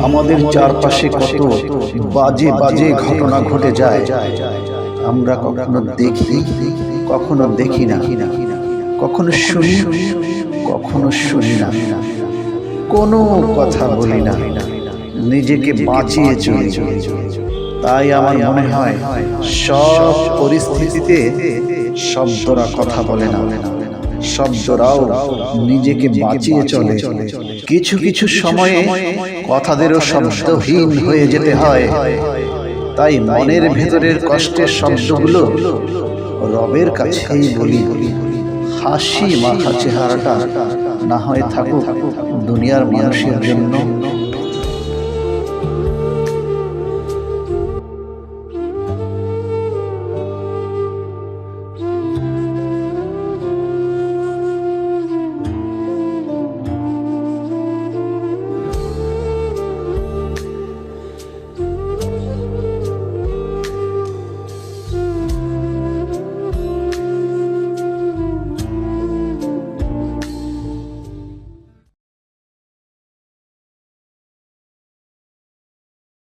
আমাদের চারপাশে কত বাজে বাজে ঘটনা ঘটে যায়, আমরা কখনো দেখি কখনো দেখি না, কখনো শুনি কখনো শুনি না, কোনো কথা বলি না, নিজেকে বাঁচিয়ে চলি। তাই আমার মনে হয় সব পরিস্থিতিতে শব্দরা কথা বলে না, শব্দরাও নিজেকে বাঁচিয়ে চলে। কিছু কিছু সময়ে কথাদেরও শব্দহীন হয়ে যেতে হয়। তাই মনের ভেতরের কষ্টের শব্দগুলো রবের কাছেই বলি। হাসি মাখা চেহারাটা না হয় থাকুক দুনিয়ার মানুষের জন্য।